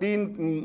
3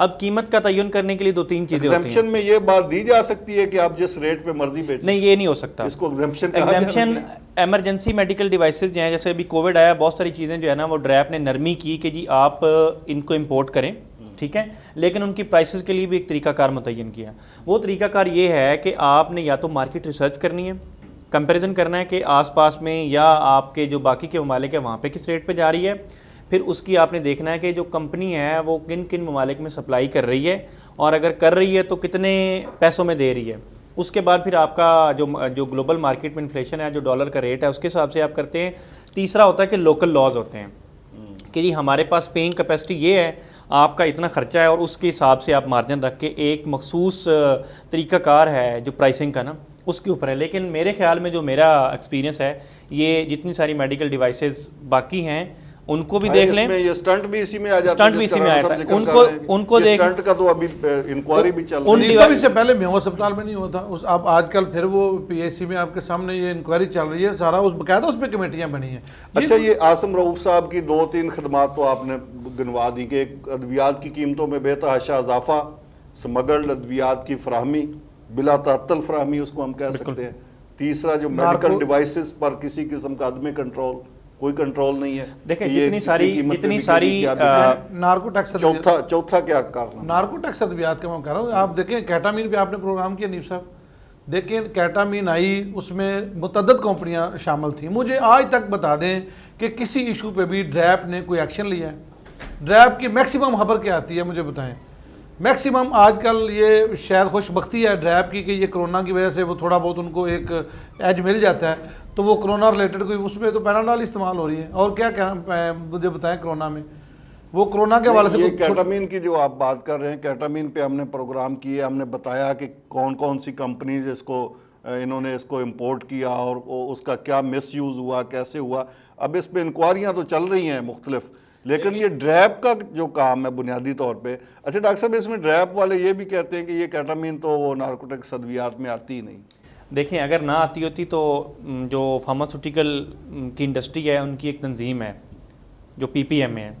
اب قیمت کا تعین کرنے کے لیے 2-3 چیزیں ہوتی ہیں. ایگزمپشن میں یہ بات دی جا سکتی ہے کہ آپ جس ریٹ پہ مرضی بیچیں؟ نہیں، یہ نہیں ہو سکتا. اس کو ایگزمپشن کہا جانا ایگزمپشن چاہیے. ایمرجنسی میڈیکل ڈیوائسز جو ہیں، جیسے ابھی کووڈ آیا، بہت ساری چیزیں جو ہے نا وہ ڈریپ نے نرمی کی کہ جی آپ ان کو امپورٹ کریں، ٹھیک ہے، لیکن ان کی پرائسز کے لیے بھی ایک طریقہ کار متعین کیا. وہ طریقہ کار یہ ہے کہ آپ نے یا تو مارکیٹ ریسرچ کرنی ہے، کمپیریزن کرنا ہے کہ آس پاس میں یا آپ کے جو باقی کے ممالک ہیں وہاں پہ کس ریٹ پہ جا رہی ہے. پھر اس کی آپ نے دیکھنا ہے کہ جو کمپنی ہے وہ کن کن ممالک میں سپلائی کر رہی ہے، اور اگر کر رہی ہے تو کتنے پیسوں میں دے رہی ہے. اس کے بعد پھر آپ کا جو گلوبل مارکیٹ میں انفلیشن ہے، جو ڈالر کا ریٹ ہے، اس کے حساب سے آپ کرتے ہیں. تیسرا ہوتا ہے کہ لوکل لاز ہوتے ہیں کہ جی ہمارے پاس پیئنگ کیپیسٹی یہ ہے، آپ کا اتنا خرچہ ہے، اور اس کے حساب سے آپ مارجن رکھ کے ایک مخصوص طریقہ کار ہے جو پرائسنگ کا نا اس کے اوپر ہے. لیکن میرے خیال میں جو میرا ایکسپیرینس ہے، یہ جتنی ساری میڈیکل ڈیوائسز باقی ہیں ان کو بھی دیکھ لیں. یہ سٹنٹ بھی اسی میں آ جاتا ہے، سٹنٹ بھی اسی میں آتا ہے. ان کو دیکھ، سٹنٹ کا تو ابھی انکوائری بھی چل رہی ہے. اس سے پہلے میو اسپتال میں نہیں ہوتا. اب آج کل پھر وہ پی ایس سی میں آپ کے سامنے یہ انکوائری چل رہی ہے، سارا اس باقاعدہ اس پہ کمیٹیاں بنی ہیں. اچھا، یہ عاصم رؤوف صاحب کی 2-3 خدمات تو آپ نے گنوا دی کہ ایک ادویات کی قیمتوں میں بے تحاشا اضافہ، سمگلڈ ادویات کی فراہمی، بلا تعطل فراہمی اس کو ہم کہہ سکتے ہیں. تیسرا جو میڈیکل ڈیوائسز پر کسی قسم کا عدم کنٹرول، کوئی کنٹرول نہیں ہے. دیکھیں جتنی ساری نارکو ٹیکس، چوتھا کیا کرنا، نارکو ٹیکس ادویات کا میں کہہ رہا ہوں. آپ دیکھیں کیٹامین پہ آپ نے پروگرام کیا نیب صاحب، دیکھیں کیٹامین آئی، اس میں متعدد کمپنیاں شامل تھیں. مجھے آج تک بتا دیں کہ کسی ایشو پہ بھی ڈریپ نے کوئی ایکشن لیا ہے. ڈریپ کی میکسیمم خبر کیا آتی ہے مجھے بتائیں. میکسیمم آج کل یہ شاید خوش بختی ہے ڈریپ کی کہ یہ کرونا کی وجہ سے وہ تھوڑا بہت ان کو ایک ایج مل جاتا ہے، تو وہ کرونا ریلیٹڈ کوئی اس میں تو پیناڈول استعمال ہو رہی ہے. اور کیا مجھے بتائیں کرونا میں وہ کرونا کے حوالے سے یہ کیٹامین کی جو آپ بات کر رہے ہیں، کیٹامین پہ ہم نے پروگرام کیا، ہم نے بتایا کہ کون کون سی کمپنیز انہوں نے اس کو امپورٹ کیا اور اس کا کیا مس یوز ہوا، کیسے ہوا. اب اس پہ انکوائریاں تو چل رہی ہیں مختلف، لیکن یہ ڈریپ کا جو کام ہے بنیادی طور پہ. اچھا ڈاکٹر صاحب، اس میں ڈریپ والے یہ بھی کہتے ہیں کہ یہ کیٹامین تو وہ نارکوٹکس ادویات میں آتی ہی نہیں. دیکھیں اگر نہ آتی ہوتی تو جو فارماسیوٹیکل کی انڈسٹری ہے ان کی ایک تنظیم ہے جو پی پی ایم اے ہے.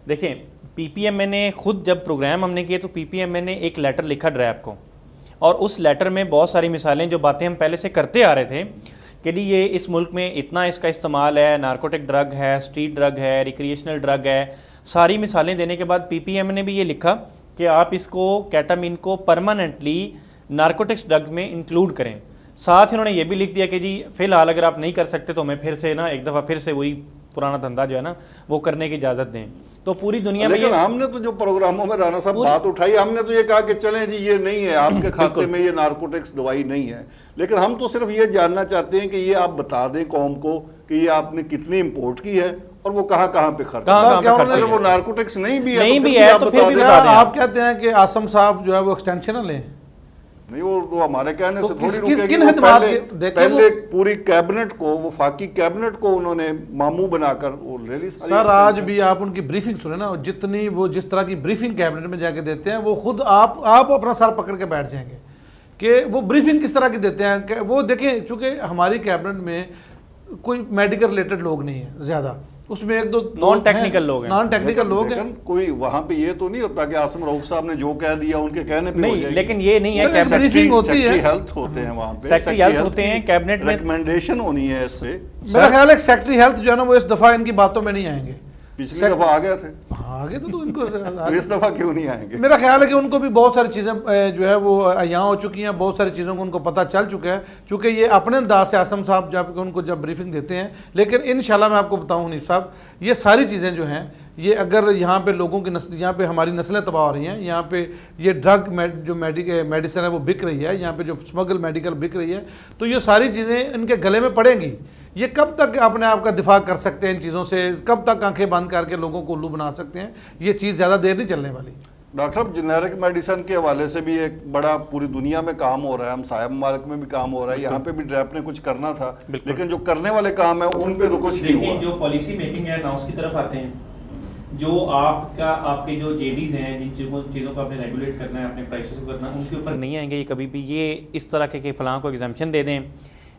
دیکھیں پی پی ایم اے نے خود جب پروگرام ہم نے کیے تو پی پی ایم اے نے ایک لیٹر لکھا ڈریپ کو، اور اس لیٹر میں بہت ساری مثالیں جو باتیں ہم پہلے سے کرتے آ رہے تھے کہ جی یہ اس ملک میں اتنا اس کا استعمال ہے، نارکوٹک ڈرگ ہے، اسٹریٹ ڈرگ ہے، ریکریشنل ڈرگ ہے، ساری مثالیں دینے کے بعد پی پی ایم نے بھی یہ لکھا کہ آپ اس کو کیٹامین کو پرماننٹلی نارکوٹکس ڈرگ میں انکلوڈ کریں. ساتھ انہوں نے یہ بھی لکھ دیا کہ جی فی الحال اگر آپ نہیں کر سکتے تو ہمیں پھر سے نا ایک دفعہ پھر سے وہی پرانا دھندا جو ہے نا وہ کرنے کی اجازت دیں. تو پوری دنیا میں لیکن ہم نے تو جو پروگراموں میں رانا صاحب بات اٹھائی، ہم نے تو یہ کہا کہ چلیں جی یہ نہیں ہے آپ کے کھاتے میں، یہ نارکوٹکس دوائی نہیں ہے. لیکن ہم تو صرف یہ جاننا چاہتے ہیں کہ یہ آپ بتا دیں قوم کو کہ یہ آپ نے کتنی امپورٹ کی ہے اور وہ کہاں کہاں پہ خرچ. اگر وہ نارکوٹکس نہیں بھی ہے تو پھر بھی آپ کہتے ہیں کہ عاصم صاحب جو ہے وہ ایکسٹینشن نہ لیں. نہیں، وہ ہمارے کہنے سے تھوڑی رکے گی. پہلے پوری کیبنٹ کو، وفاقی کیبنٹ کو انہوں نے ماموں بنا کر وہ لے لی. سر آج بھی آپ ان کی بریفنگ سنیں نا، جتنی وہ جس طرح کی بریفنگ کیبنٹ میں جا کے دیتے ہیں، وہ خود آپ اپنا سر پکڑ کے بیٹھ جائیں گے کہ وہ بریفنگ کس طرح کی دیتے ہیں. کہ وہ دیکھیں چونکہ ہماری کیبنٹ میں کوئی میڈیکل ریلیٹڈ لوگ نہیں ہیں زیادہ، اس میں ایک دو نان ٹیکنیکل لوگ ہیں. نان ٹیکنیکل لوگ ہیں. کوئی وہاں پہ یہ تو نہیں ہوتا کہ عاصم رؤوف صاحب نے جو کہہ دیا ان کے کہنے پہ نہیں، لیکن یہ نہیں ہے کہ بریفنگ ہوتی ہے، سیکٹری ہیلتھ ہوتے ہیں وہاں پہ، سیکٹری ہیلتھ ہوتے ہیں کیبنٹ میں، ریکمنڈیشن ہونی ہے اس پہ. میرا خیال ہے سیکٹری ہیلتھ جو ہے نا وہ اس دفعہ ان کی باتوں میں نہیں آئیں گے. پچھلی دفعہ آ گئے تھے، آگے تو ان کو اس دفعہ کیوں نہیں آئیں گے؟ میرا خیال ہے کہ ان کو بھی بہت ساری چیزیں جو ہے وہ عیاں ہو چکی ہیں، بہت ساری چیزوں کو ان کو پتہ چل چکا ہے، چونکہ یہ اپنے انداز سے عاصم صاحب ان کو جب بریفنگ دیتے ہیں. لیکن انشاءاللہ میں آپ کو بتاؤں حنیف صاحب، یہ ساری چیزیں جو ہیں یہ اگر یہاں پہ لوگوں کی نسل، یہاں پہ ہماری نسلیں تباہ ہو رہی ہیں، یہاں پہ یہ ڈرگ جو میڈیسن ہے وہ بک رہی ہے، یہاں پہ جو اسمگل میڈیکل بک رہی ہے، تو یہ ساری چیزیں ان کے گلے میں پڑیں گی. یہ کب تک اپنے آپ کا دفاع کر سکتے ہیں ان چیزوں سے؟ کب تک آنکھیں بند کر کے لوگوں کو الو بنا سکتے ہیں؟ یہ چیز زیادہ دیر نہیں چلنے والی. ڈاکٹر صاحب جنیرک میڈیسن کے حوالے سے بھی ایک بڑا پوری دنیا میں کام ہو رہا ہے، ہم سایہ ممالک میں بھی کام ہو رہا ہے، یہاں پہ بھی ڈریپ نے کچھ کرنا تھا، لیکن جو کرنے والے کام ہیں ان پہ تو کچھ نہیں ہوا. جو پالیسی میکنگ ہے نا اس کی طرف آتے ہیں، جو آپ کے جو جے ڈیز ہیں جن چیزوں کو آپ نے ریگولیٹ کرنا ہے، اپنے پرائسز کو کرنا، ان کے اوپر نہیں آئیں گے یہ کبھی بھی. یہ اس طرح کے کہ فلاں کو ایگزامپشن دے دیں،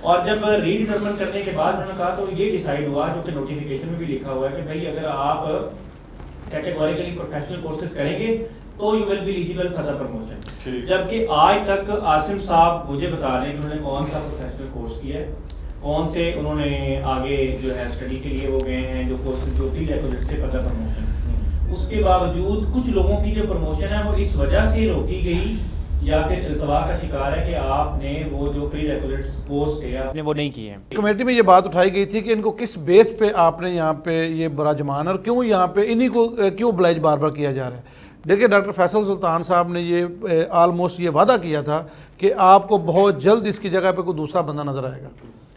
اور جب ریڈیٹرمن کرنے کے بعد انہوں نے کہا تو یہ ڈیسائیڈ ہوا جو کہ نوٹیفیکیشن میں بھی لکھا ہوا ہے کہ بھائی اگر آپ کیٹیگوریکلی پروفیشنل کورسز کریں گے تو you will be eligible for the promotion. جبکہ آج تک عاصم صاحب مجھے بتا رہے ہیں کہ انہوں نے کون سا پروفیشنل کورس کیا ہے, کون سے انہوں نے آگے جو ہے اسٹڈی کے لیے وہ گئے ہیں, جو کورسز جو فیلڈ ہے سے پتہ پروموشن. اس کے باوجود کچھ لوگوں کی جو پروموشن ہے وہ اس وجہ سے روکی گئی یا پھر التوا کا شکار ہے کہ آپ نے وہ جو پری ریکولیٹس کورس تھے آپ نے وہ نہیں کیے ہیں. کمیٹی میں یہ بات اٹھائی گئی تھی کہ ان کو کس بیس پہ آپ نے یہاں پہ یہ براجمان اور کیوں یہاں پہ انہی کو کیوں بلائج بار بار کیا جا رہا ہے. دیکھیں ڈاکٹر فیصل سلطان صاحب نے یہ آلموسٹ یہ وعدہ کیا تھا کہ آپ کو بہت جلد اس کی جگہ پہ کوئی دوسرا بندہ نظر آئے گا.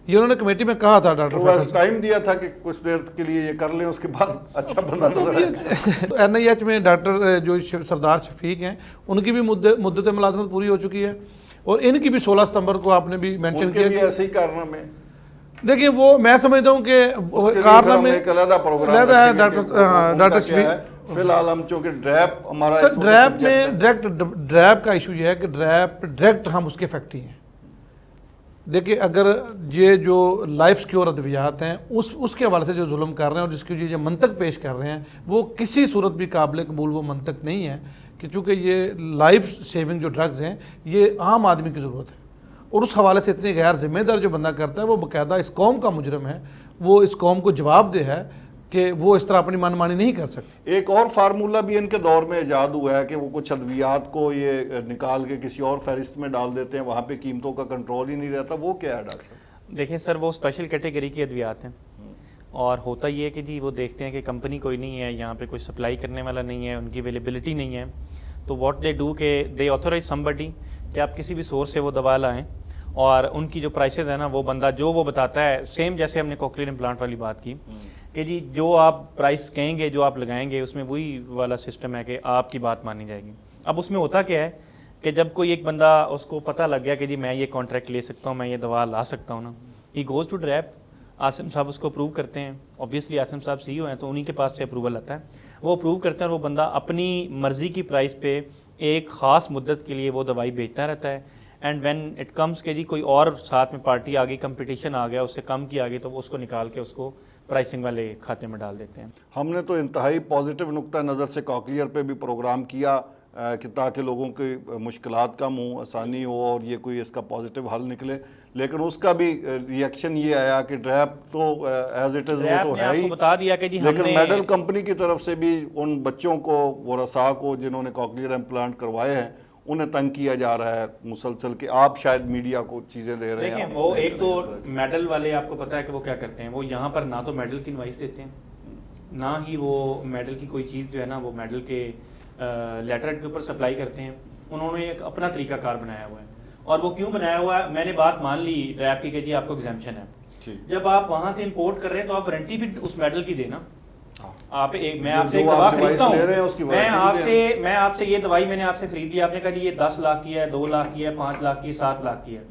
یہ انہوں نے کمیٹی میں کہا تھا ڈاکٹر فیصل, ٹائم دیا تھا کہ کچھ دیر کے لیے یہ کر لیں, اس کے بعد اچھا بندہ نظر آئے گا. این آئی ایچ میں ڈاکٹر جو سردار شفیق ہیں ان کی بھی مدت ملازمت پوری ہو چکی ہے اور ان کی بھی 16 ستمبر کو آپ نے بھی مینشن کیا. ایسے ہی کارنامے دیکھیں وہ میں سمجھتا ہوں کہ کارنامے علیحدہ پروگرام ہے ڈاکٹر شفیق. فی الحال ہم چونکہ ڈریپ ہمارا ڈریپ میں ڈریپ کا ایشو یہ ہے کہ ڈائریکٹ ہم اس کے فیکٹری ہیں. دیکھیں اگر یہ جو لائف سیکیور ادویات ہیں اس کے حوالے سے جو ظلم کر رہے ہیں اور جس کی جو منطق پیش کر رہے ہیں وہ کسی صورت بھی قابل قبول وہ منطق نہیں ہے کہ چونکہ یہ لائف سیونگ جو ڈرگز ہیں یہ عام آدمی کی ضرورت ہے اور اس حوالے سے اتنی غیر ذمہ دار جو بندہ کرتا ہے وہ باقاعدہ اس قوم کا مجرم ہے, وہ اس قوم کو جواب دہ ہے کہ وہ اس طرح اپنی من مانی نہیں کر سکتے. ایک اور فارمولہ بھی ان کے دور میں ایجاد ہوا ہے کہ وہ کچھ ادویات کو یہ نکال کے کسی اور فہرست میں ڈال دیتے ہیں, وہاں پہ قیمتوں کا کنٹرول ہی نہیں رہتا. وہ کیا ہے ڈاکٹر صاحب؟ دیکھیں سر وہ اسپیشل کیٹیگری کی ادویات ہیں اور ہوتا یہ ہے کہ جی وہ دیکھتے ہیں کہ کمپنی کوئی نہیں ہے یہاں پہ, کوئی سپلائی کرنے والا نہیں ہے, ان کی اویلیبلٹی نہیں ہے, تو واٹ دے ڈو کہ دے آتھورائز سمبڈی کہ آپ کسی بھی سورس سے وہ دوا لائیں اور ان کی جو پرائسز ہیں نا وہ بندہ جو وہ بتاتا ہے, سیم جیسے ہم نے کوکلیئر امپلانٹ والی بات کی کہ جی جو آپ پرائس کہیں گے جو آپ لگائیں گے اس میں وہی والا سسٹم ہے کہ آپ کی بات مانی جائے گی. اب اس میں ہوتا کیا ہے کہ جب کوئی ایک بندہ اس کو پتہ لگ گیا کہ جی میں یہ کانٹریکٹ لے سکتا ہوں, میں یہ دوا لا سکتا ہوں نا, he goes to drip, Asim صاحب اس کو اپروو کرتے ہیں, اوبویسلی عاصم صاحب سی ای او ہیں تو انہی کے پاس سے اپروول آتا ہے, وہ اپروو کرتے ہیں اور وہ بندہ اپنی مرضی کی پرائس پہ ایک خاص مدت کے لیے وہ دوائی بیچتا رہتا ہے. اینڈ وین اٹ کمس کہ جی کوئی اور ساتھ میں پارٹی آ گئی, کمپٹیشن آ گیا, اس سے کم کی آ گئی, تو وہ اس کو نکال کے اس کو پرائسنگ والے کھاتے میں ڈال دیتے ہیں. ہم نے تو انتہائی پازیٹیو نقطہ نظر سے کوکلیئر پہ بھی پروگرام کیا کہ تاکہ لوگوں کی مشکلات کم ہوں, آسانی ہو اور یہ کوئی اس کا پازیٹیو حل نکلے, لیکن اس کا بھی ری ایکشن یہ آیا کہ ڈریپ تو ایز اٹ از وہ تو ہے ہی, بتا دیا کہ جی لیکن میڈل کمپنی کی طرف سے بھی ان بچوں کو, ورثاء کو جنہوں نے کوکلیئر امپلانٹ کروائے ہیں, انہیں تنگ کیا جا رہا ہے مسلسل کہ آپ شاید میڈیا کو چیزیں دے رہے ہیں. دیکھیں وہ ایک تو میڈل والے آپ کو پتا ہے کہ وہ کیا کرتے ہیں, وہ یہاں پر نہ تو میڈل کی انوائس دیتے ہیں, نہ ہی وہ میڈل کی کوئی چیز جو ہے نا وہ میڈل کے لیٹر کے اوپر سپلائی کرتے ہیں. انہوں نے ایک اپنا طریقہ کار بنایا ہوا ہے, اور وہ کیوں بنایا ہوا ہے, میں نے بات مان لی ڈریپ کی کہ جی آپ کو ایگزیمپشن ہے, جب آپ وہاں سے امپورٹ کر رہے ہیں تو آپ وارنٹی بھی اس میڈل کی دینا. آپ میں آپ سے ایک دوا خریدتا ہوں, میں آپ سے یہ دوائی میں نے آپ سے خرید لی, آپ نے کہا جی یہ 10 لاکھ کی ہے, 2 لاکھ کی ہے, 5 لاکھ کی ہے, 7 لاکھ کی ہے,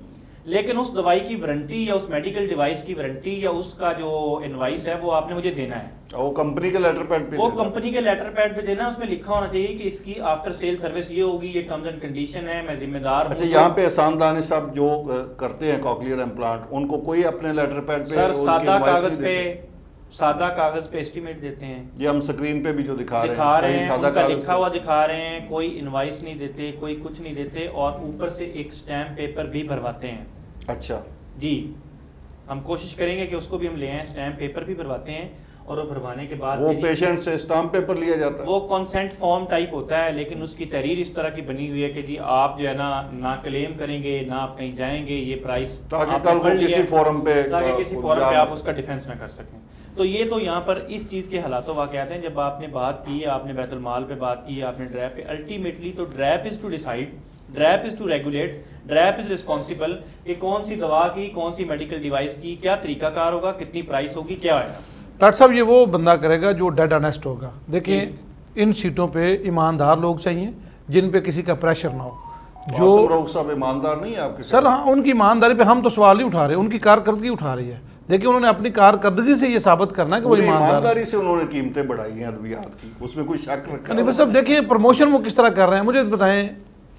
لیکن اس دوائی کی وارنٹی یا اس میڈیکل ڈیوائس کی وارنٹی یا اس کا جو انوائس ہے وہ آپ نے مجھے دینا ہے. وہ کمپنی کے لیٹر پیڈ پہ, وہ کمپنی کے لیٹر پیڈ پہ دینا, اس میں لکھا ہونا چاہیے کہ اس کی آفٹر سیل سروس یہ ہوگی, یہ ٹرمز اینڈ کنڈیشن ہے, میں ذمہ دار ہوں. اچھا یہاں پہ احسان دانی صاحب جو کرتے ہیں کوکلیئر امپلانٹ, ان کو کوئی اپنے لیٹر پیڈ پہ سر سادہ کاغذ پہ اسٹیمیٹ دیتے ہیں, یہ ہم سکرین پہ بھی جو دکھا رہے ہیں ان کا لکھا ہوا دکھا رہے ہیں, کوئی انوائس نہیں دیتے, کوئی کچھ نہیں دیتے, اور اوپر سے ایک سٹیمپ پیپر بھی بھرواتے ہیں. اچھا جی, ہم کوشش کریں گے کہ اس کو بھی ہم لے آئیں, سٹیمپ پیپر بھی بھرواتے ہیں, اور وہ بھروانے کے بعد وہ پیشنٹ سے اسٹامپ پیپر لیا جاتا ہے, وہ کنسنٹ فارم ٹائپ ہوتا ہے, لیکن اس کی تحریر اس طرح کی بنی ہوئی ہے کہ جی آپ جو ہے نہ کلیم کریں گے, نہ آپ کہیں جائیں گے, یہ پرائس تاکہ کل کو کسی فورم پہ آپ اس کا ڈیفینس نہ کر سکیں. تو یہ تو یہاں پر اس چیز کے حالات و واقعات ہیں. جب آپ نے بات کی, آپ نے بیت المال پہ بات کی, آپ نے ڈریپ پہ, الٹیمیٹلی تو DRAP is to decide, DRAP is to regulate, DRAP is responsible کہ کون سی دوا کی, کون سی میڈیکل ڈیوائس کی کیا طریقہ کار ہوگا, کتنی پرائس ہوگی, کیا ہے. ڈاکٹر صاحب یہ وہ بندہ کرے گا جو ڈیڈ آنیسٹ ہوگا. دیکھیں ان سیٹوں پہ ایماندار لوگ چاہیے جن پہ کسی کا پریشر نہ ہو. جو صاحب ایماندار نہیں ہے آپ کے سر, ہاں ان کی ایمانداری پہ ہم تو سوال نہیں اٹھا رہے, ان کی کارکردگی اٹھا رہی ہے. دیکھیں انہوں نے اپنی کارکردگی سے یہ ثابت کرنا ہے کہ وہ ایمانداری سے انہوں نے قیمتیں بڑھائی ہیں ادویات کی, اس میں کوئی شک رکھا نہیں. صاحب دیکھیں پروموشن وہ کس طرح کر رہے ہیں, مجھے بتائیں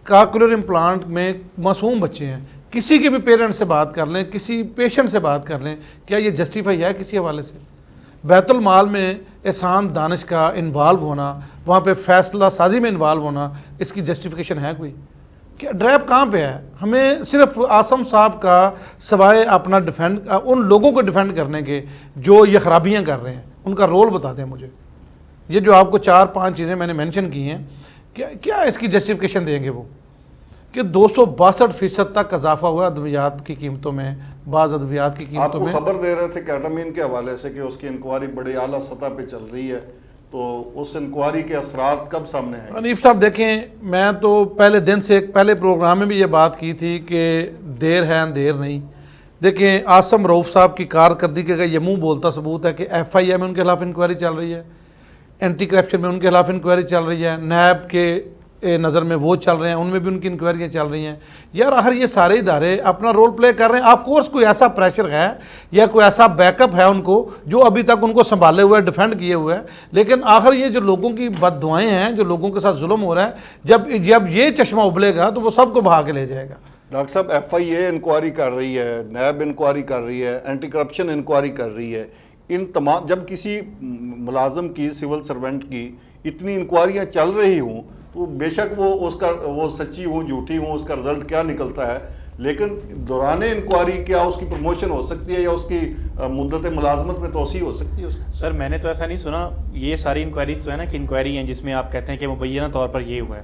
کوکلیئر امپلانٹ میں معصوم بچے ہیں, کسی کے بھی پیرنٹ سے بات کر لیں, کسی پیشنٹ سے بات کر لیں, کیا یہ جسٹیفائی ہے کسی حوالے سے؟ بیت المال میں احسان دانش کا انوالو ہونا, وہاں پہ فیصلہ سازی میں انوالو ہونا, اس کی جسٹیفیکیشن ہے کوئی؟ کہ ڈریپ کہاں پہ ہے؟ ہمیں صرف عاصم صاحب کا سوائے اپنا ڈیفینڈ, ان لوگوں کو ڈیفینڈ کرنے کے جو یہ خرابیاں کر رہے ہیں, ان کا رول بتا دیں مجھے. یہ جو آپ کو 4-5 چیزیں میں نے مینشن کی ہیں, کیا اس کی جسٹیفیکیشن دیں گے وہ کہ 262% تک اضافہ ہوا ادویات کی قیمتوں میں, بعض ادویات کی آپ قیمتوں کو میں. خبر دے رہے تھے کیٹامین کے حوالے سے کہ اس کی انکوائری بڑی اعلیٰ سطح پہ چل رہی ہے, تو اس انکوائری کے اثرات کب سامنے آئیں گے؟ حنیف صاحب دیکھیں, میں تو پہلے دن سے پہلے پروگرام میں بھی یہ بات کی تھی کہ دیر ہے اندھیر نہیں. دیکھیں عاصم رؤف صاحب کی کارکردگی کا یہ منہ بولتا ثبوت ہے کہ ایف آئی اے میں ان کے خلاف انکوائری چل رہی ہے, اینٹی کرپشن میں ان کے خلاف انکوائری چل رہی ہے, نیب کے نظر میں وہ چل رہے ہیں, ان میں بھی ان کی انکوائریاں چل رہی ہیں. یار آخر یہ سارے ادارے اپنا رول پلے کر رہے ہیں. آف کورس کوئی ایسا پریشر ہے یا کوئی ایسا بیک اپ ہے ان کو جو ابھی تک ان کو سنبھالے ہوئے ڈیفینڈ کیے ہوئے ہیں, لیکن آخر یہ جو لوگوں کی بد دعائیں ہیں, جو لوگوں کے ساتھ ظلم ہو رہا ہے, جب یہ چشمہ ابلے گا تو وہ سب کو بہا کے لے جائے گا. ڈاکٹر صاحب ایف آئی اے انکوائری کر رہی ہے, نیب انکوائری کر رہی ہے, اینٹی کرپشن انکوائری کر رہی ہے, ان تمام جب کسی ملازم کی, سول سرونٹ کی اتنی انکوائریاں چل رہی ہوں تو بے شک وہ سچی ہوں جھوٹی ہوں, اس کا رزلٹ کیا نکلتا ہے, لیکن دوران انکوائری کیا اس کی پروموشن ہو سکتی ہے یا اس کی مدت ملازمت میں توسیع ہو سکتی ہے اس کی؟ سر میں نے تو ایسا نہیں سنا. یہ ساری انکوائریز تو ہے نا کہ انکوائری ہیں جس میں آپ کہتے ہیں کہ مبینہ طور پر یہ ہوا ہے.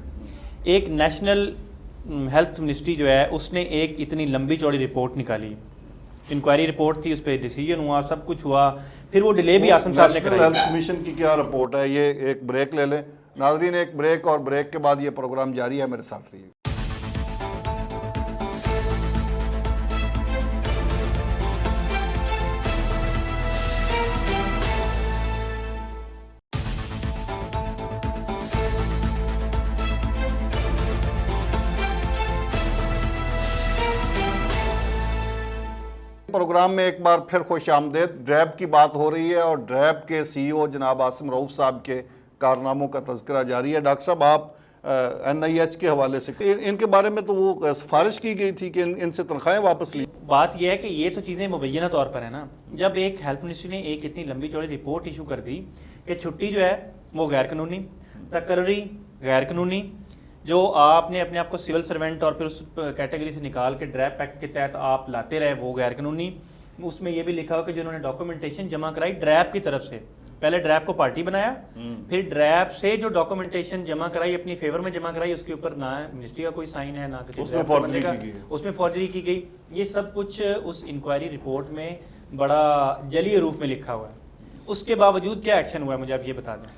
ایک نیشنل ہیلتھ منسٹری جو ہے اس نے ایک اتنی لمبی چوڑی رپورٹ نکالی, انکوائری رپورٹ تھی, اس پہ ڈیسیجن ہوا, سب کچھ ہوا, پھر وہ ڈیلے بھی عاصم صاحب نے نیشنل کرائی. ہیلتھ کمیشن کی کیا رپورٹ ہے؟ یہ ایک بریک لے لیں ناظرین, ایک بریک, اور بریک کے بعد یہ پروگرام جاری ہے, میرے ساتھ رہیے. پروگرام میں ایک بار پھر خوش آمدید. ڈریب کی بات ہو رہی ہے اور ڈریب کے سی ای او جناب عاصم رؤف صاحب کے کارناموں کا تذکرہ جاری ہے. ڈاکٹر صاحب آپ این آئی ایچ کے حوالے سے ان کے بارے میں تو وہ سفارش کی گئی تھی کہ ان سے تنخواہیں واپس لی. بات یہ ہے کہ یہ تو چیزیں مبینہ طور پر ہے نا. جب ایک ہیلتھ منسٹری نے ایک اتنی لمبی چوڑی رپورٹ ایشو کر دی کہ چھٹی جو ہے وہ غیر قانونی, تقرری غیر قانونی, جو آپ نے اپنے آپ کو سول سرونٹ اور پھر اس کیٹیگری سے نکال کے ڈریپ ایکٹ کے تحت آپ لاتے رہے, وہ غیر قانونی. اس میں یہ بھی لکھا ہو کہ جنہوں نے ڈاکومنٹیشن جمع کرائی ڈریپ کی طرف سے, پہلے ڈریپ کو پارٹی بنایا, پھر ڈریپ سے جو ڈاکومنٹیشن جمع کرائی اپنی فیور میں جمع کرائی, اس کے اوپر نہ منسٹری کا کوئی سائن ہے, نہ کسی اس میں فورجری کی گئی, اس میں فورجری کی گئی. یہ سب کچھ اس انکوائری رپورٹ میں بڑا جلی حروف میں لکھا ہوا ہے. اس کے باوجود کیا ایکشن ہوا ہے مجھے آپ یہ بتا دیں.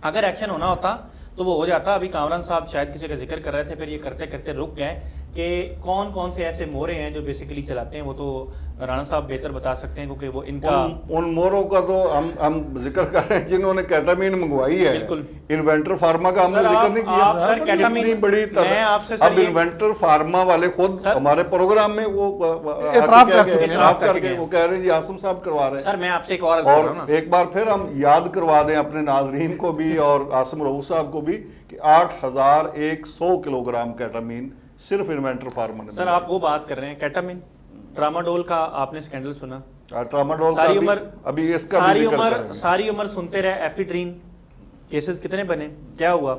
اگر ایکشن ہونا ہوتا تو وہ ہو جاتا. ابھی کامران صاحب شاید کسی کا ذکر کر رہے تھے, پھر یہ کرتے کرتے رک گئے کہ کون کون سے ایسے مورے ہیں جو بیسیکلی چلاتے ہیں. وہ تو رانا صاحب بہتر بتا سکتے ہیں کیونکہ وہ ان کا ان موروں کا تو ہم ذکر کر رہے ہیں جنہوں نے کیٹامین منگوائی ہے. بالکل. انوینٹر فارما کا ہم نے ذکر نہیں کیا. اتنی بڑی اب انوینٹر فارما والے خود ہمارے پروگرام میں وہ اعتراف کر کے وہ کہہ رہے ہیں جی عاصم صاحب کروا رہے ہیں. سر میں آپ سے ایک اور ایک بار پھر ہم یاد کروا دیں اپنے ناظرین کو بھی اور عاصم رؤف صاحب کو بھی کہ 8100 کلو گرام کیٹامین صرف انوینٹر فارما نے. سر آپ وہ بات کر رہے ہیں کیٹامین, ٹراما-ڈول کا آپ نے سکینڈل سنا, ٹراما-ڈول کا ابھی اس کا بھی ذکر کریں گے. ساری عمر سنتے رہے. ایفیڈرین کیسز کتنے بنے, کیا ہوا؟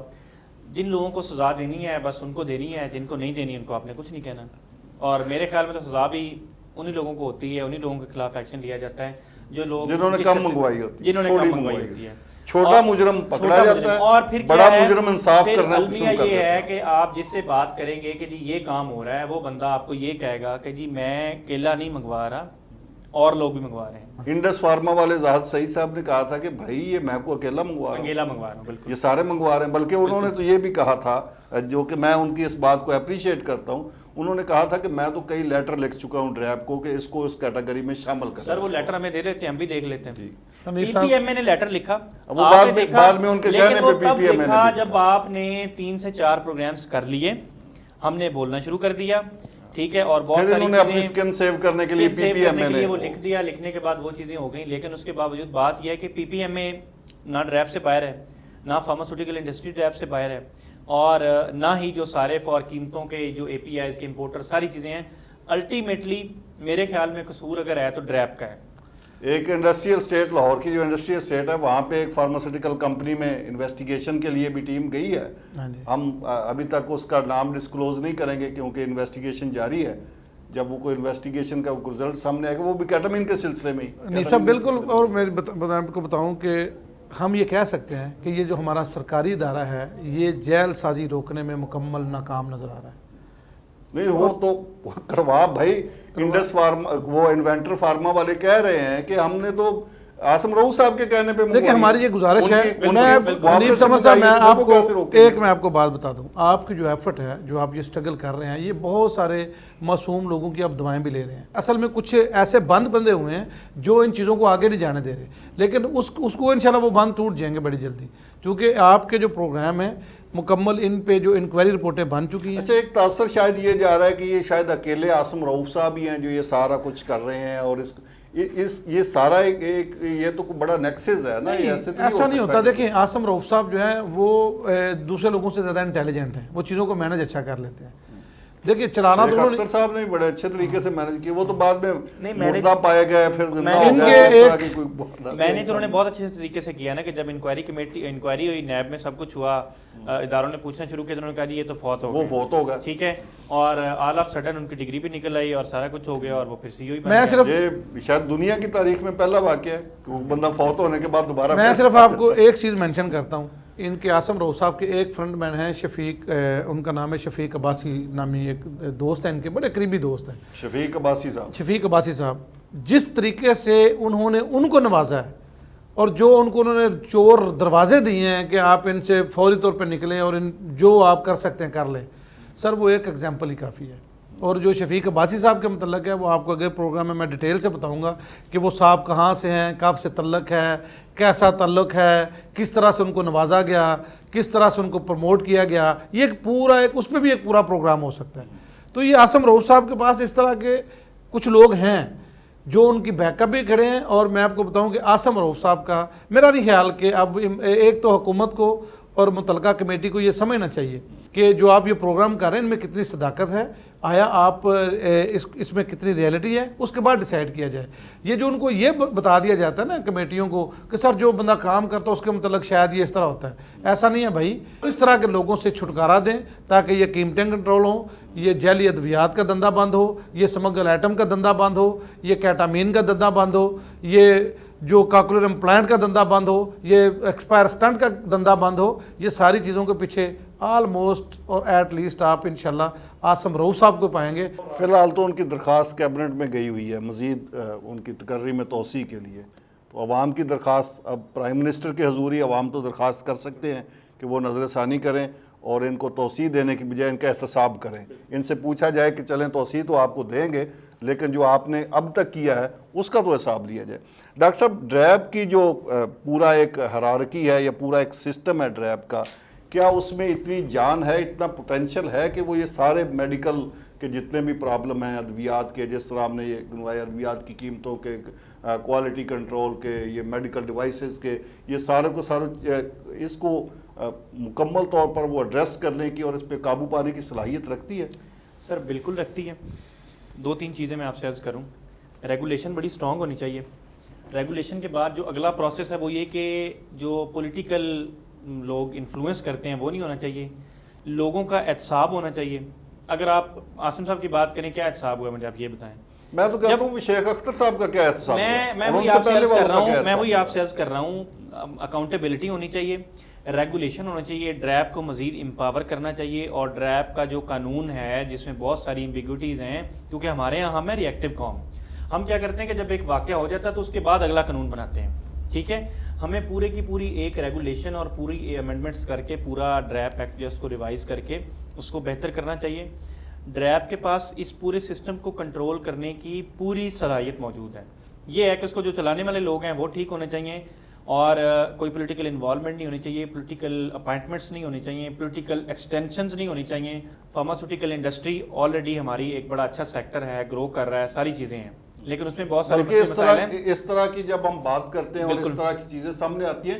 جن لوگوں کو سزا دینی ہے بس ان کو دینی ہے, جن کو نہیں دینی ان کو آپ نے کچھ نہیں کہنا. اور میرے خیال میں تو سزا بھی انہی لوگوں کو ہوتی ہے, انہی لوگوں کے خلاف ایکشن لیا جاتا ہے جو لوگ جنہوں نے کم منگوائی ہوتی ہے, جنہوں نے کم منگوائی ہوتی ہے. چھوٹا مجرم پکڑا جاتا ہے اور پھر بڑا مجرم انصاف کرنا شروع المیہ کر یہ دیتا ہے کہ آپ جس سے بات کریں گے کہ جی یہ کام ہو رہا ہے, وہ بندہ آپ کو یہ کہے گا کہ جی میں کیلا نہیں منگوا رہا, اور لوگ بھی منگوا رہے ہیں. انڈس فارما والے زاہد سعید صاحب نے کہا تھا کہ بھائی یہ میں کو اکیلا منگوا رہا ہوں, بالکل یہ سارے منگوا رہے ہیں. بلکہ انہوں نے تو یہ بھی کہا تھا, جو کہ میں ان کی اس بات کو اپریشیٹ کرتا ہوں, انہوں نے کہا تھا کہ میں تو کئی لیٹر لکھ چکا ہوں ڈریپ کو کہ اس کو اس کیٹیگری میں شامل کریں. سر وہ لیٹر ہمیں دے دیتے ہیں, ہم بھی دیکھ لیتے ہیں. جی پی پی ایم اے نے لیٹر لکھا, وہ بعد میں ان کے کہنے پہ پی پی ایم اے نے جب آپ نے 3 سے 4 پروگرامز کر لیے, ہم نے بولنا شروع کر دیا, ٹھیک ہے, اور بہت ساری اپنی سکن سیو کرنے کے لیے پی پی ایم اے نے وہ لکھ دیا. لکھنے کے بعد وہ چیزیں ہو گئیں, لیکن اس کے باوجود بات یہ ہے کہ پی پی ایم اے نہ ڈریپ سے باہر ہے, نہ فارماسیوٹیکل انڈسٹری ڈریپ سے باہر ہے, اور نہ ہی جو صارف اور قیمتوں کے جو اے پی آئیز کے امپورٹر ساری چیزیں ہیں. الٹیمیٹلی میرے خیال میں قصور اگر ہے تو ڈریپ کا ہے. ایک انڈسٹریل اسٹیٹ لاہور کی جو انڈسٹریل اسٹیٹ ہے وہاں پہ ایک فارماسیوٹیکل کمپنی میں انویسٹیگیشن کے لیے بھی ٹیم گئی ہے. ہم ابھی تک اس کا نام ڈسکلوز نہیں کریں گے کیونکہ انویسٹیگیشن جاری ہے. جب وہ کوئی انویسٹیگیشن کا رزلٹ سامنے آئے گا وہ بھی کیٹامین کے سلسلے میں ہی. نہیں صاحب بالکل. اور میں آپ کو بتاؤں کہ ہم یہ کہہ سکتے ہیں کہ یہ جو ہمارا سرکاری ادارہ ہے یہ جیل سازی روکنے میں مکمل ناکام نظر آ رہا ہے. نہیں وہ تو کروا بھائی. انڈس فارما وہ انوینٹر فارما والے کہہ رہے ہیں کہ ہم نے تو عاصم رؤوف صاحب کے کہنے پہ دیکھیں ہماری یہ گزارش ہے. میں حنیف سمر صاحب میں آپ کو بات بتا دوں. آپ کی جو ایفرٹ ہے جو آپ یہ اسٹرگل کر رہے ہیں یہ بہت سارے معصوم لوگوں کی آپ دوائیں بھی لے رہے ہیں. اصل میں کچھ ایسے بند بندے ہوئے ہیں جو ان چیزوں کو آگے نہیں جانے دے رہے لیکن اس کو انشاءاللہ وہ بند ٹوٹ جائیں گے بڑی جلدی کیونکہ آپ کے جو پروگرام ہیں مکمل ان پہ جو انکوائری رپورٹیں بن چکی ہیں. اچھا ایک تاثر شاید یہ جا رہا ہے کہ یہ شاید اکیلے عاصم رؤوف صاحب ہی ہیں جو یہ سارا کچھ کر رہے ہیں اور یہ سارا ایک یہ تو بڑا نیکسس ہے نا. ایسا نہیں ہوتا. دیکھیں عاصم رؤوف صاحب جو ہیں وہ دوسرے لوگوں سے زیادہ انٹیلیجنٹ ہیں. وہ چیزوں کو مینج اچھا کر لیتے ہیں. دیکھیے چلانا تو اختر صاحب نے بڑے اچھے طریقے سے مینج کیا. وہ تو بعد میں مردہ پائے گئے پھر زندہ ہو گئے. اس طرح کی کوئی میں نے تو انہوں نے بہت اچھے طریقے سے کیا نا کہ جب انکوائری ہوئی نیب میں سب کچھ ہوا اداروں نے پوچھنا شروع کیا تو انہوں نے کہا جی یہ تو فوت ہو گیا. وہ فوت ہو گیا ٹھیک ہے. اور آل آف سڈن ان کی ڈگری بھی نکل آئی اور سارا کچھ ہو گیا اور وہ پھر سی او ہی بن گیا. یہ شاید دنیا کی تاریخ میں پہلا واقعہ ہے کہ بندہ فوت ہونے کے بعد دوبارہ. میں صرف آپ کو ایک چیز مینشن کرتا ہوں. ان کے عاصم رؤوف صاحب کے ایک فرینڈ مین ہیں شفیق, ان کا نام ہے شفیق عباسی نامی ایک دوست ہیں ان کے بڑے قریبی دوست ہیں. شفیق عباسی صاحب جس طریقے سے انہوں نے ان کو نوازا ہے اور جو انہوں نے چور دروازے دیے ہیں کہ آپ ان سے فوری طور پہ نکلیں اور جو آپ کر سکتے ہیں کر لیں سر وہ ایک ایگزامپل ہی کافی ہے. اور جو شفیق عباسی صاحب کے متعلق ہے وہ آپ کو اگلے پروگرام میں ڈیٹیل سے بتاؤں گا کہ وہ صاحب کہاں سے ہیں, کب سے تعلق ہے, کیسا تعلق ہے, کس طرح سے ان کو نوازا گیا, کس طرح سے ان کو پروموٹ کیا گیا. یہ ایک پورا اس پہ بھی ایک پورا پروگرام ہو سکتا ہے. تو یہ عاصم رؤوف صاحب کے پاس اس طرح کے کچھ لوگ ہیں جو ان کی بیک اپ بھی کھڑے ہیں. اور میں آپ کو بتاؤں کہ عاصم رؤوف صاحب کا میرا نہیں خیال کہ اب ایک تو حکومت کو اور متعلقہ کمیٹی کو یہ سمجھنا چاہیے کہ جو آپ یہ پروگرام کر رہے ہیں ان میں کتنی صداقت ہے, آیا آپ اس میں کتنی ریئلٹی ہے, اس کے بعد ڈیسائیڈ کیا جائے. یہ جو ان کو یہ بتا دیا جاتا ہے نا کمیٹیوں کو کہ سر جو بندہ کام کرتا ہے اس کے متعلق شاید یہ اس طرح ہوتا ہے, ایسا نہیں ہے بھائی. اس طرح کے لوگوں سے چھٹکارا دیں تاکہ یہ قیمتیں کنٹرول ہوں, یہ جعلی ادویات کا دندہ بند ہو, یہ سمگل آئٹم کا دندہ بند ہو, یہ کیٹامین کا دندہ بند ہو, یہ جو کاکولر امپلانٹ کا دندہ بند ہو, یہ ایکسپائر اسٹنٹ کا دندہ بند ہو. یہ ساری چیزوں کے پیچھے آلموسٹ اور ایٹ لیسٹ آپ انشاءاللہ عاصم رؤوف صاحب کو پائیں گے. فی الحال تو ان کی درخواست کیبنٹ میں گئی ہوئی ہے مزید ان کی تقرری میں توسیع کے لیے. تو عوام کی درخواست, اب پرائم منسٹر کے حضوری عوام تو درخواست کر سکتے ہیں کہ وہ نظر ثانی کریں اور ان کو توسیع دینے کی بجائے ان کا احتساب کریں. ان سے پوچھا جائے کہ چلیں توسیع تو آپ کو دیں گے لیکن جو آپ نے اب تک کیا ہے اس کا تو حساب لیا جائے. ڈاکٹر صاحب ڈریپ کی جو پورا ایک ہرارکی ہے یا پورا ایک سسٹم ہے ڈریپ کا, کیا اس میں اتنی جان ہے, اتنا پوٹینشل ہے کہ وہ یہ سارے میڈیکل کے جتنے بھی پرابلم ہیں ادویات کے, جس طرح ہم نے یہ گنوایا ادویات کی قیمتوں کے, کوالٹی کنٹرول کے, یہ میڈیکل ڈیوائسز کے, یہ سارے کو اس کو مکمل طور پر وہ ایڈریس کرنے کی اور اس پہ قابو پانے کی صلاحیت رکھتی ہے؟ سر بالکل رکھتی ہے. 2-3 چیزیں میں آپ سے عرض کروں. ریگولیشن بڑی اسٹرانگ ہونی چاہیے. ریگولیشن کے بعد جو اگلا پروسیس ہے وہ یہ کہ جو پولیٹیکل لوگ انفلوئنس کرتے ہیں وہ نہیں ہونا چاہیے. لوگوں کا احتساب ہونا چاہیے. اگر آپ عاصم صاحب کی بات کریں کیا احتساب ہوا مجھے آپ یہ بتائیں. میں تو کہتا ہوں شیخ اختر صاحب کا کیا احتساب ہوا؟ میں وہی آپ سے عرض کر رہا ہوں اکاؤنٹیبلٹی ہونی چاہیے, ریگولیشن ہونا چاہیے, ڈریپ کو مزید امپاور کرنا چاہیے. اور ڈریپ کا جو قانون ہے جس میں بہت ساری ایمبیگوٹیز ہیں, کیونکہ ہمارے یہاں ہم ہے ری ایکٹیو قوم, ہم کیا کرتے ہیں کہ جب ایک واقعہ ہو جاتا ہے تو اس کے بعد اگلا قانون بناتے ہیں. ٹھیک ہے, ہمیں پورے کی پوری ایک ریگولیشن اور پوری امینڈمنٹس کر کے پورا ڈریپ ایکٹ جو اس کو ریوائز کر کے اس کو بہتر کرنا چاہیے. ڈریپ کے پاس اس پورے سسٹم کو کنٹرول کرنے کی پوری صلاحیت موجود ہے. یہ ہے کہ اس کو جو چلانے والے لوگ ہیں وہ ٹھیک ہونے چاہیے اور کوئی پولیٹیکل انوالومنٹ نہیں ہونی چاہیے, پولیٹیکل اپائنٹمنٹس نہیں ہونی چاہیے, پولیٹیکل ایکسٹینشنز نہیں ہونی چاہیے. فارماسیوٹیکل انڈسٹری آلریڈی ہماری ایک بڑا اچھا سیکٹر ہے, گرو کر رہا ہے, ساری چیزیں ہیں, لیکن اس میں بہت سارے بلکہ اس طرح کی جب ہم بات کرتے ہیں اور اس طرح کی چیزیں سامنے آتی ہیں